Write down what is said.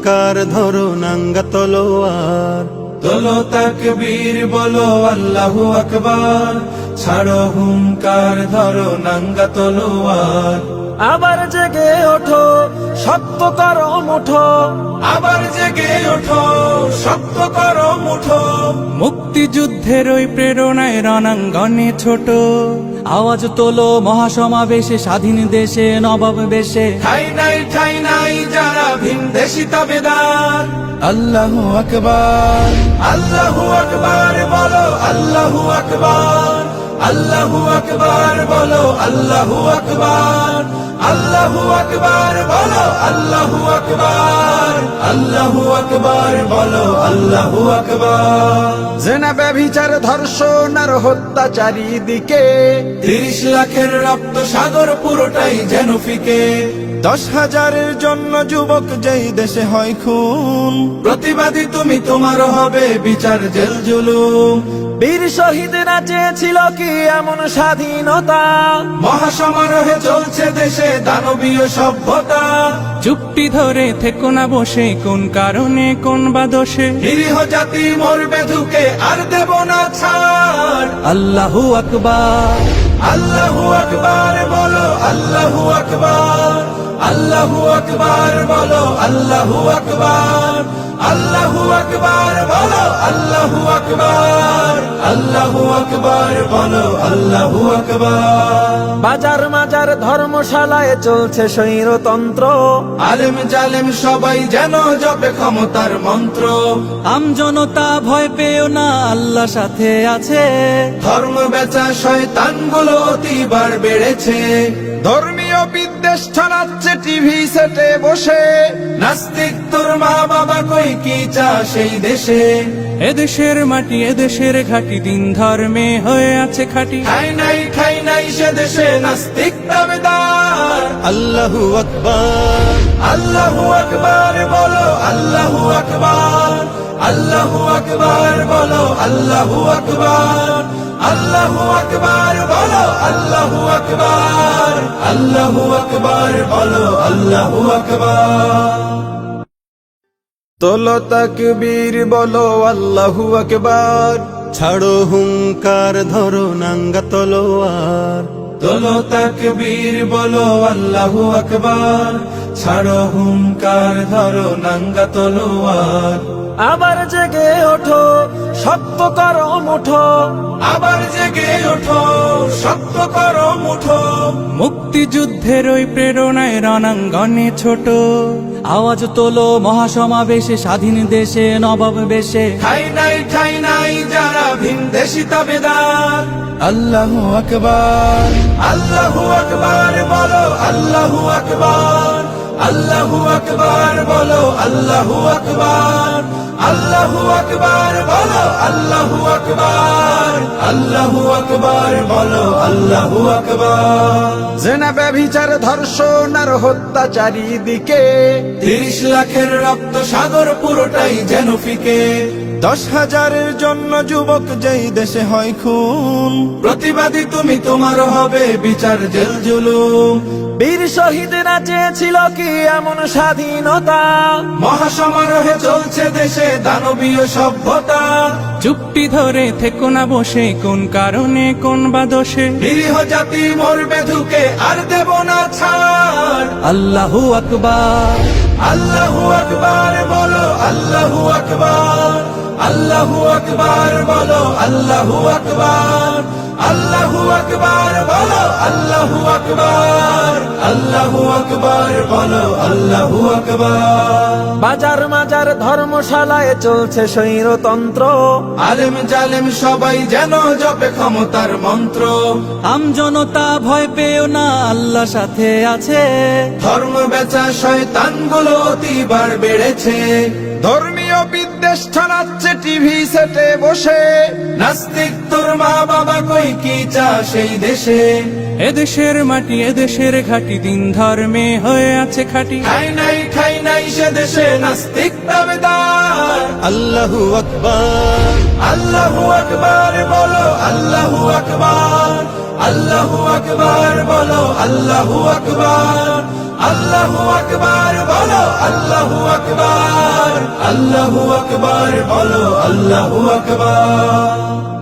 হুঙ্কার ধরো নাঙ্গা তলোয়ার, তোলো তাকবীর বলো আল্লাহু আকবার, ছাড়ো হুঙ্কার ধরো নাঙ্গা তলোয়ার। আবার জেগে ওঠো শক্ত করো মুঠো, আবার জেগে ওঠো শক্ত করো মুঠো। মুক্তিযুদ্ধের ওই প্রেরণায় রণাঙ্গনে ছোট আওয়াজ তোলো মহাসমাবেশে, স্বাধীন দেশে নবাব বেশে। ঠাই নাই যারা ভিনদেশী তাবেদার। আল্লাহু আকবার, আল্লাহু আকবার বলো আল্লাহু আকবার, আল্লাহু আকবার বলো আল্লাহু আকবার, আল্লাহু আকবার বলো আল্লাহু আকবার, আল্লাহু আকবার বলো আল্লাহু আকবার। জেনা ব্যভিচার ধর্ষণ আর হত্যা চারিদিকে, 30 লাখের রক্ত সাগর পুরোটাই যেন ফিকে। 10,000-এর জন্য যুবক যেই দেশে হয় খুন, প্রতিবাদী তুমি, তোমারও হবে বিচার জেল জুলুম। বীর শহীদরা চেয়েছিল কি এমন স্বাধীনতা, মহাসমারোহে চলছে দেশে দানবীয় সভ্যতা। চুপটি ধরে থেকো না বসে, কোন কারণে কোন বা দোষে। নিরীহ জাতি মরবে ধুকে, আর দেব না ছাড়। আল্লাহু আকবার, আল্লাহু আকবার বলো আল্লাহু আকবার, আল্লাহু আকবার বলো আল্লাহু আকবার, আল্লাহু আকবার বলো আল্লাহু আকবার, আল্লাহু আকবার বলো আল্লাহু আকবার। বাজার মাজার ধর্মশালায় চলছে স্বৈরতন্ত্র, আলেম জালেম সবাই যেন জপে ক্ষমতার মন্ত্র। আমজনতা ভয় পেও না, আল্লাহ সাথে আছে। ধর্ম বেচা শয়তানগুলো অতিবার বেড়েছে। ধর্মীয় বিদ্বেষ ছড়াচ্ছে টিভি সেটে বসে, নাস্তিক তোর মা বাবা কই কি চা সেই দেশে। এদেশের মাটি এদেশের ঘাটি, দিন ধর্মে হয়ে আছে খাঁটি। ঠাই নাই সে দেশে নাস্তিক দাবেদার। আল্লাহু আকবার, আল্লাহু আকবার বলো আল্লাহু আকবার, আল্লাহু আকবার বলো আল্লাহু আকবার, আল্লাহু আকবার বলো আল্লাহু আকবার, আল্লাহু আকবার বলো আল্লাহু আকবার। তোলো তাকবীর বলো আল্লাহু আকবার, ছাড়ো হুঙ্কার ধরো নাঙ্গা তলোয়ার, তোলো তাকবীর বলো আল্লাহু আকবার, ছাড়ো হুঙ্কার ধরো নাঙ্গা তলোয়ার। আবার জেগে ওঠো শক্ত করো মুঠো, আবার জেগে ওঠো শক্ত করো মুঠো। মুক্তিযুদ্ধের ওই প্রেরণায় রণাঙ্গনে ছোট আওয়াজ তোলো মহাসমাবেশে, স্বাধীন দেশে নবাব বেশে। ঠাই নাই যারা ভিনদেশী তাবেদার। আল্লাহু আকবার, আল্লাহু আকবার বলো আল্লাহু আকবার, আল্লাহু আকবার বলো আল্লাহু আকবার, আল্লাহু আকবার বলো আল্লাহু আকবার, আল্লাহু আকবার বলো আল্লাহু আকবার। জেনা ব্যভিচার ধর্ষণ আর হত্যা চারিদিকে, 30 লাখের রক্ত সাগর পুরোটাই যেন ফিকে। 10,000-এর জন্য যুবক যেই দেশে হয় খুন, প্রতিবাদী তুমি, তোমারও হবে বিচার জেল জুলুম। বীর শহীদরা চেয়েছিল কি এমন স্বাধীনতা, মহাসমারোহে চলছে দেশে দানবীয় সভ্যতা। চুপটি ধরে থেকো না বসে, কোন কারণে কোন বা দোষে। নিরীহ জাতি মরবে ধুকে, আর দেব না ছাড়। আল্লাহু আকবার, আল্লাহু আকবার বলো আল্লাহু আকবার, আল্লাহু আকবার বলো আল্লাহু আকবার, আল্লাহু আকবার বলো আল্লাহু আকবার, আল্লাহু আকবার বলো আল্লাহু আকবার। বাজার মাজার ধর্মশালায় চলছে স্বৈরতন্ত্র, আলেম জালেম সবাই যেন জপে ক্ষমতার মন্ত্র। আমজনতা ভয় পেও না, আল্লাহ সাথে আছে। ধর্ম বেচা শয়তানগুলো অতিবার বেড়েছে। ধর্মীয় বিদ্বেষ ছড়াচ্ছে টিভি সেটে বসে, নাস্তিক তোর মা বাবা কই কি চা সেই দেশে। এদেশের মাটি এদেশের ঘাটি, দিন ধর্মে হয়ে আছে খাঁটি। ঠাই নাই সে দেশে নাস্তিক দাবেদার। আল্লাহু আকবার, আল্লাহু আকবার বলো আল্লাহু আকবার, আল্লাহু আকবার বলো আল্লাহু আকবার, আল্লাহু আকবার বলো আল্লাহু আল্লাহু আকবার, আল্লাহু আকবার, বলো আল্লাহু আকবার।